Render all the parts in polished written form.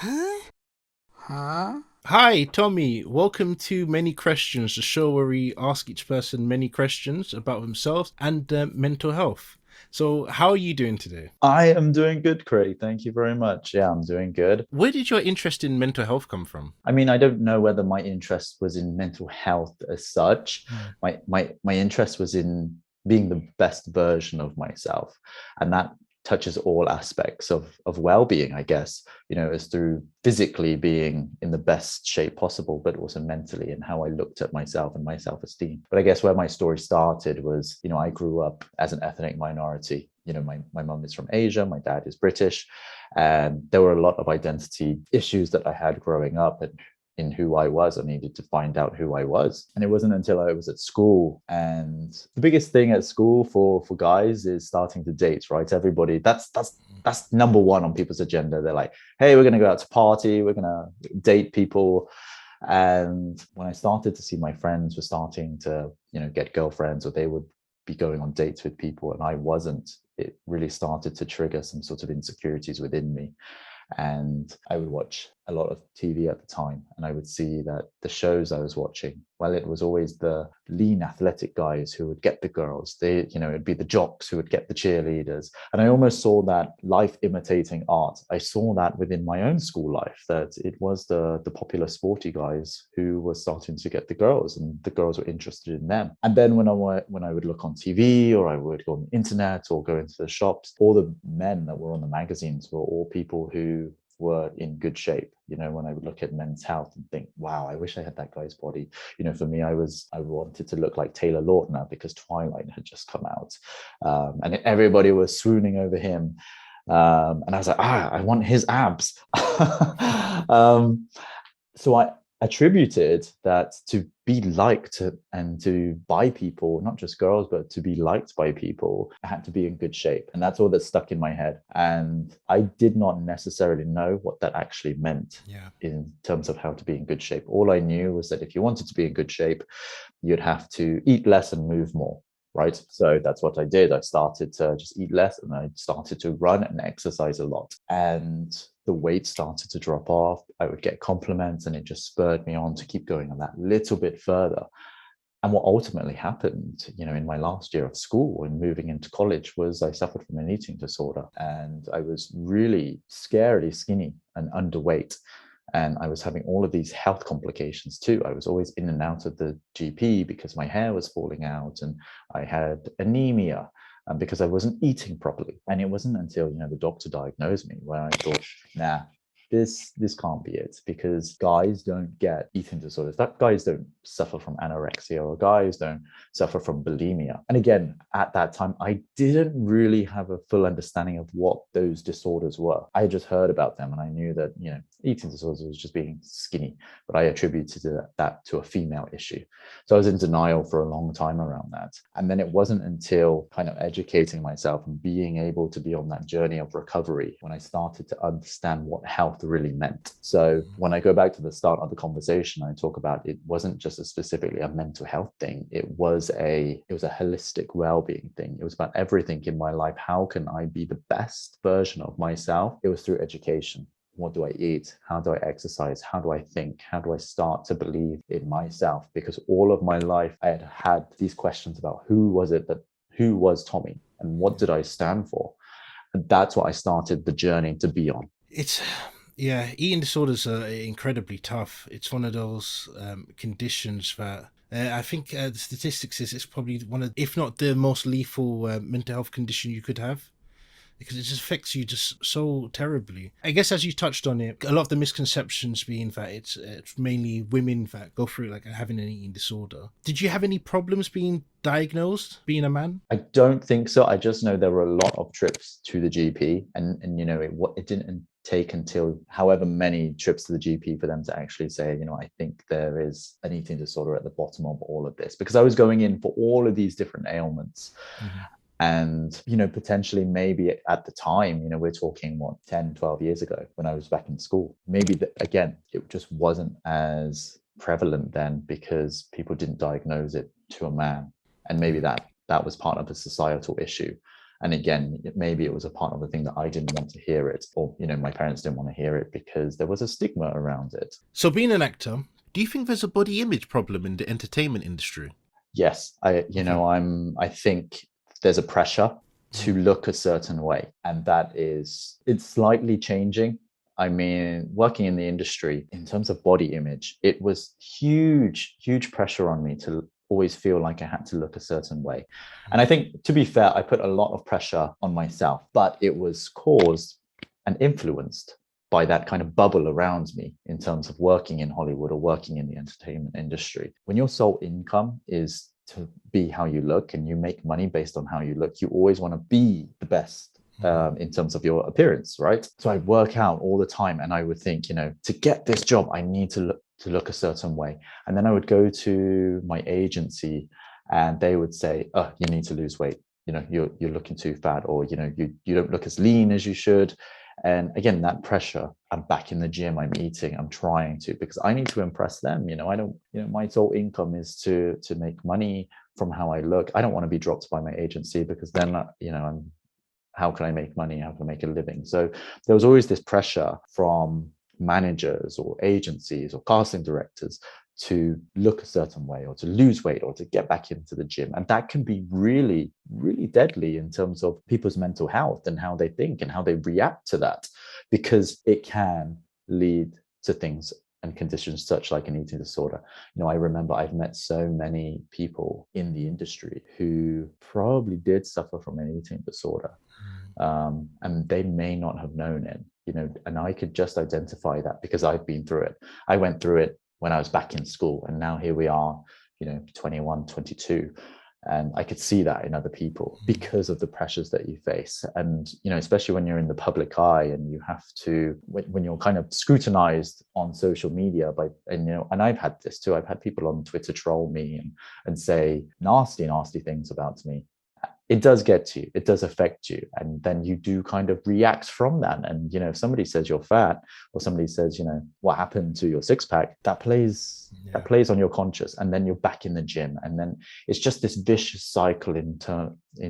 Huh? Huh? Hi, Tommy. Welcome to Many Questions, the show where we ask each person many questions about themselves and mental health. So, how are you doing today? I am doing good, Craig. Thank you very much. Yeah, I'm doing good. Where did your interest in mental health come from? I mean, I don't know whether my interest was in mental health as such. Mm. My interest was in being the best version of myself. And that touches all aspects of well-being, I guess. It's through physically being in the best shape possible, but also mentally and how I looked at myself and my self-esteem. But I guess where my story started was, I grew up as an ethnic minority. My mom is from Asia, my dad is British. And there were a lot of identity issues that I had growing up and in who I was. I needed to find out who I was. And it wasn't until I was at school. And the biggest thing at school for guys is starting to date, right? Everybody, that's number one on people's agenda. They're like, hey, we're gonna go out to party, we're gonna date people. And when I started to see my friends were starting to, get girlfriends, or they would be going on dates with people and I wasn't, it really started to trigger some sort of insecurities within me. And I would watch a lot of TV at the time, and I would see that the shows I was watching, well, it was always the lean athletic guys who would get the girls. It'd be the jocks who would get the cheerleaders. And I almost saw that life imitating art. I saw that within my own school life, that it was the popular sporty guys who were starting to get the girls, and the girls were interested in them. And then when I would look on TV, or I would go on the internet or go into the shops, all the men that were on the magazines were all people who were in good shape. When I would look at men's health and think, wow, I wish I had that guy's body. For me, I wanted to look like Taylor Lautner because Twilight had just come out, and everybody was swooning over him. And I was like, I want his abs. um, so I attributed that to be liked and to by people, not just girls, but to be liked by people, I had to be in good shape. And that's all that stuck in my head. And I did not necessarily know what that actually meant Yeah. in terms of how to be in good shape. All I knew was that if you wanted to be in good shape, you'd have to eat less and move more. Right. So that's what I did. I started to just eat less and I started to run and exercise a lot. And the weight started to drop off. I would get compliments and it just spurred me on to keep going on that little bit further. And what ultimately happened, in my last year of school and moving into college was I suffered from an eating disorder and I was really scarily skinny and underweight. And I was having all of these health complications too. I was always in and out of the GP because my hair was falling out and I had anemia because I wasn't eating properly. And it wasn't until, the doctor diagnosed me where I thought, nah, this can't be it, because guys don't get eating disorders. That guys don't suffer from anorexia, or guys don't suffer from bulimia. And again, at that time, I didn't really have a full understanding of what those disorders were. I had just heard about them and I knew that, eating disorders was just being skinny, but I attributed that to a female issue. So I was in denial for a long time around that. And then it wasn't until kind of educating myself and being able to be on that journey of recovery when I started to understand what health really meant. So when I go back to the start of the conversation, I talk about it wasn't just specifically a mental health thing. It was a holistic well-being thing. It was about everything in my life. How can I be the best version of myself? It was through education. What do I eat? How do I exercise? How do I think? How do I start to believe in myself? Because all of my life I had these questions about who was Tommy and what did I stand for? And that's what I started the journey to be on. It's yeah, eating disorders are incredibly tough. It's one of those conditions that I think the statistics is it's probably one of, if not the most lethal mental health condition you could have, because it just affects you just so terribly. I guess as you touched on it, a lot of the misconceptions being that it's mainly women that go through like having an eating disorder. Did you have any problems being diagnosed being a man? I don't think so. I just know there were a lot of trips to the GP, and it didn't take until however many trips to the GP for them to actually say, I think there is an eating disorder at the bottom of all of this, because I was going in for all of these different ailments. Mm-hmm. And, potentially maybe at the time, we're talking what, 10, 12 years ago when I was back in school, maybe again, it just wasn't as prevalent then because people didn't diagnose it to a man. And maybe that was part of a societal issue. And again, maybe it was a part of the thing that I didn't want to hear it, or, my parents didn't want to hear it because there was a stigma around it. So being an actor, do you think there's a body image problem in the entertainment industry? Yes, Okay. I think there's a pressure to look a certain way, and it's slightly changing. I mean, working in the industry in terms of body image, it was huge pressure on me to always feel like I had to look a certain way. And I think, to be fair, I put a lot of pressure on myself, but it was caused and influenced by that kind of bubble around me in terms of working in Hollywood or working in the entertainment industry. When your sole income is to be how you look and you make money based on how you look, you always want to be the best in terms of your appearance, right? So I'd work out all the time and I would think, to get this job, I need to look a certain way. And then I would go to my agency and they would say, oh, you need to lose weight. You're looking too fat, or, you don't look as lean as you should. And again, that pressure, I'm back in the gym, I'm eating, I'm trying to, because I need to impress them. I don't, my sole income is to make money from how I look. I don't want to be dropped by my agency, because then, how can I make money? How can I make a living? So there was always this pressure from managers or agencies or casting directors to look a certain way, or to lose weight, or to get back into the gym. And that can be really, really deadly in terms of people's mental health and how they think and how they react to that, because it can lead to things and conditions such like an eating disorder. I remember I've met so many people in the industry who probably did suffer from an eating disorder, and they may not have known it, and I could just identify that because I've been through it. I went through it when I was back in school, and now here we are, 21, 22. And I could see that in other people because of the pressures that you face. And, especially when you're in the public eye and you have to, when you're kind of scrutinized on social media and I've had this too. I've had people on Twitter troll me and say nasty, nasty things about me. It does get to you, it does affect you, and then you do kind of react from that. And if somebody says you're fat, or somebody says, what happened to your six-pack, that plays on your conscious, and then you're back in the gym, and then it's just this vicious cycle in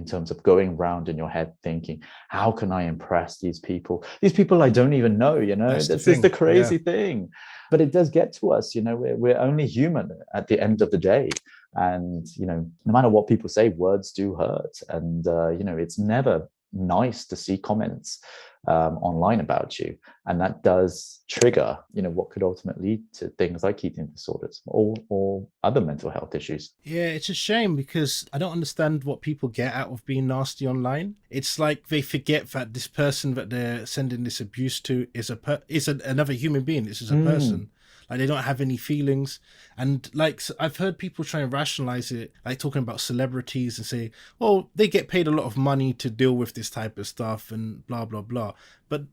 terms of going round in your head thinking, how can I impress these people I don't even know. This is the crazy thing. But it does get to us. We're only human at the end of the day. And, no matter what people say, words do hurt. And, it's never nice to see comments online about you. And that does trigger, what could ultimately lead to things like eating disorders or other mental health issues. Yeah, it's a shame because I don't understand what people get out of being nasty online. It's like they forget that this person that they're sending this abuse to is another human being. This is a person. Like, they don't have any feelings. And like, I've heard people try and rationalize it, like talking about celebrities and say, well, they get paid a lot of money to deal with this type of stuff and blah, blah, blah. But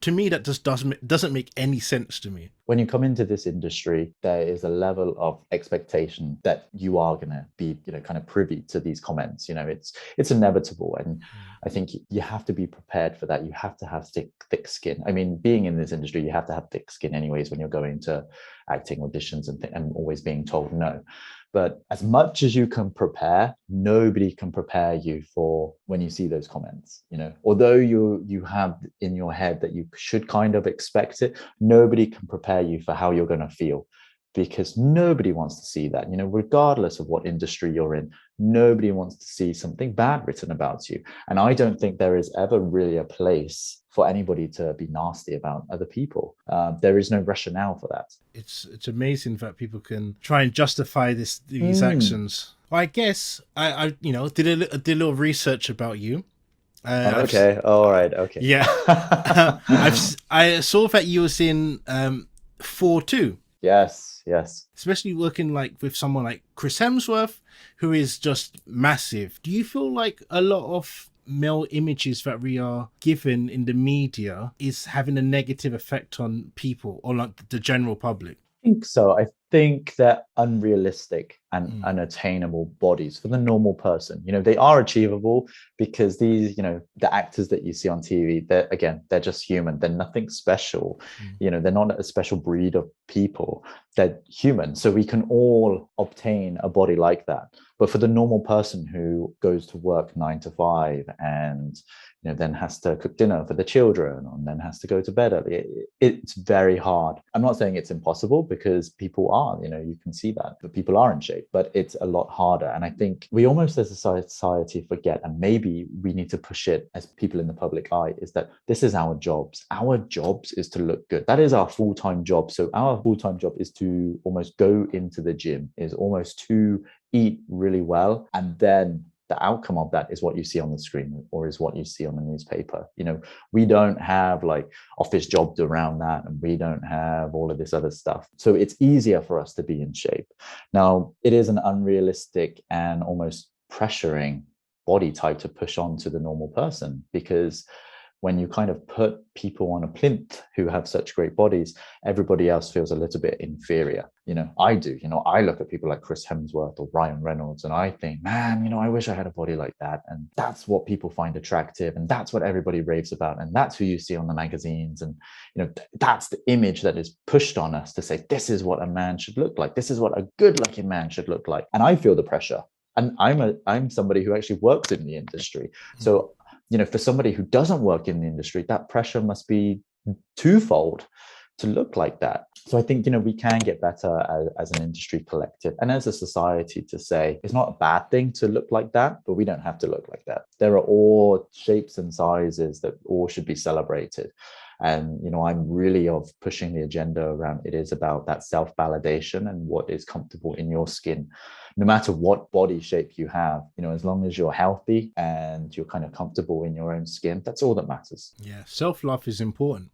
to me, that just doesn't make any sense to me. When you come into this industry, there is a level of expectation that you are going to be, kind of privy to these comments. It's inevitable. And I think you have to be prepared for that. You have to have thick skin. I mean, being in this industry, you have to have thick skin anyways when you're going to acting auditions and always being told no. But as much as you can prepare, nobody can prepare you for when you see those comments. Although you have in your head that you should kind of expect it, nobody can prepare you for how you're going to feel, because nobody wants to see that. Regardless of what industry you're in, nobody wants to see something bad written about you. And I don't think there is ever really a place for anybody to be nasty about other people. There is no rationale for that. It's amazing that people can try and justify these actions. Well, I guess I did a little research about you. Okay. All right. Okay. Yeah. I saw that you was in 4-2. Yes. Especially working like with someone like Chris Hemsworth, who is just massive. Do you feel like a lot of male images that we are given in the media is having a negative effect on people or like the general public? I think so. I think they're unrealistic and unattainable bodies for the normal person. They are achievable because these, the actors that you see on TV, they're just human. They're nothing special. They're not a special breed of people. They're human. So we can all obtain a body like that. But for the normal person who goes to work 9 to 5 and then has to cook dinner for the children and then has to go to bed early, it's very hard. I'm not saying it's impossible, because people are, you can see that people are in shape, but it's a lot harder. And I think we almost as a society forget, and maybe we need to push it as people in the public eye, is that this is our jobs. Our jobs is to look good. That is our full-time job. So our full-time job is to almost go into the gym, is almost to eat really well, and then the outcome of that is what you see on the screen or is what you see on the newspaper. We don't have like office jobs around that, and we don't have all of this other stuff. So it's easier for us to be in shape. Now, it is an unrealistic and almost pressuring body type to push on to the normal person, because when you kind of put people on a plinth who have such great bodies, everybody else feels a little bit inferior. I do. I look at people like Chris Hemsworth or Ryan Reynolds, and I think, man, I wish I had a body like that. And that's what people find attractive, and that's what everybody raves about, and that's who you see on the magazines. And that's the image that is pushed on us to say, this is what a man should look like. This is what a good-looking man should look like. And I feel the pressure. And I'm somebody who actually works in the industry. So for somebody who doesn't work in the industry, that pressure must be twofold to look like that. So I think, we can get better as an industry collective and as a society to say it's not a bad thing to look like that, but we don't have to look like that. There are all shapes and sizes that all should be celebrated. And, I'm really of pushing the agenda around it is about that self-validation and what is comfortable in your skin. No matter what body shape you have, as long as you're healthy and you're kind of comfortable in your own skin, that's all that matters. Yeah, self-love is important.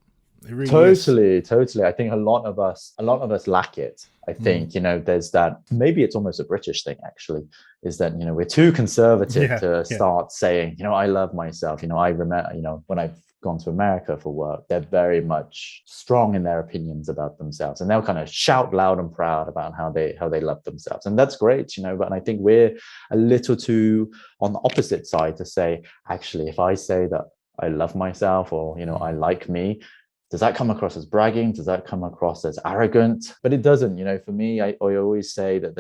It really Totally. I think a lot of us lack it. I think, there's that, maybe it's almost a British thing actually, is that, we're too conservative to start saying, I love myself. I remember, when I've gone to America for work, they're very much strong in their opinions about themselves, and they'll kind of shout loud and proud about how they love themselves. And that's great, but I think we're a little too on the opposite side to say, actually, if I say that I love myself or, I like me, does that come across as bragging? Does that come across as arrogant? But it doesn't. For me, I always say that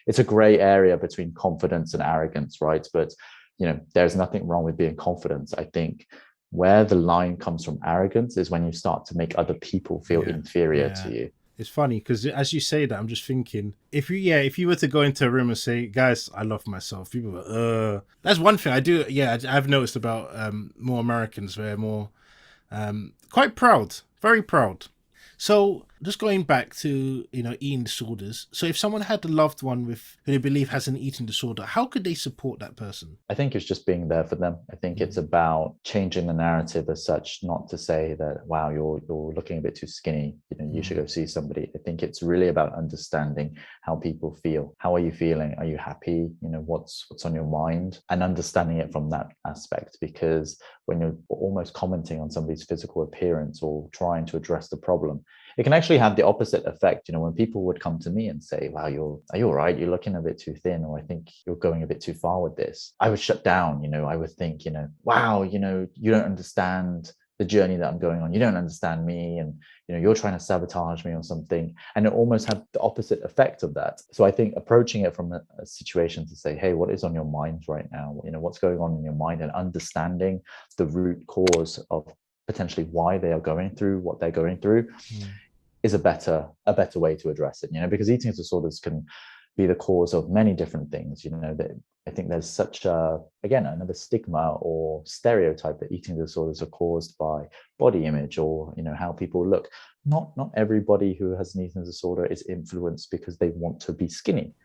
it's a gray area between confidence and arrogance, right? But, there's nothing wrong with being confident. I think where the line comes from arrogance is when you start to make other people feel inferior to you. It's funny because as you say that, I'm just thinking, if you were to go into a room and say, guys, I love myself, people are, that's one thing I do. Yeah, I've noticed about more Americans, they're more quite proud, very proud. So just going back to, eating disorders. So if someone had a loved one who they believe has an eating disorder, how could they support that person? I think it's just being there for them. I think it's about changing the narrative as such, not to say that, wow, you're looking a bit too skinny, you should go see somebody. I think it's really about understanding how people feel. How are you feeling? Are you happy? What's on your mind? And understanding it from that aspect, because when you're almost commenting on somebody's physical appearance or trying to address the problem, it can actually have the opposite effect. When people would come to me and say, wow, are you all right? You're looking a bit too thin, or I think you're going a bit too far with this. I would shut down, I would think, wow, you don't understand the journey that I'm going on. You don't understand me, and, you're trying to sabotage me or something. And it almost had the opposite effect of that. So I think approaching it from a situation to say, hey, what is on your mind right now? What's going on in your mind, and understanding the root cause of potentially why they are going through what they're going through is a better way to address it, because eating disorders can be the cause of many different things. That I think there's such another stigma or stereotype that eating disorders are caused by body image or, how people look. Not everybody who has an eating disorder is influenced because they want to be skinny.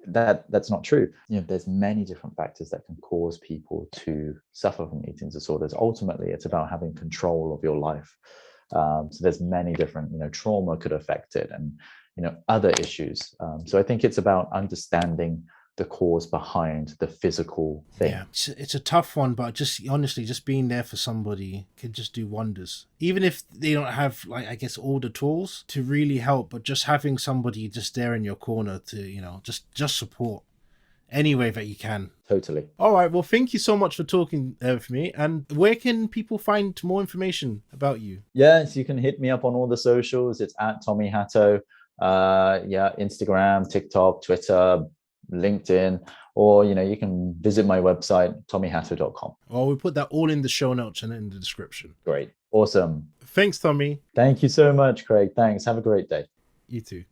That's not true. There's many different factors that can cause people to suffer from eating disorders. Ultimately, it's about having control of your life. So there's many different, trauma could affect it, and, other issues. So I think it's about understanding the cause behind the physical thing. Yeah, it's a tough one, but just honestly, just being there for somebody can just do wonders. Even if they don't have, like, I guess, all the tools to really help, but just having somebody just there in your corner to, just support any way that you can. Totally. All right. Well, thank you so much for talking with me. And where can people find more information about you? Yes, you can hit me up on all the socials. It's at Tommy Hatto. Instagram, TikTok, Twitter, LinkedIn, or you can visit my website, tommyhatto.com. Well, we put that all in the show notes and in the description. Great. Awesome. Thanks, Tommy. Thank you so much, Craig. Thanks. Have a great day. You too.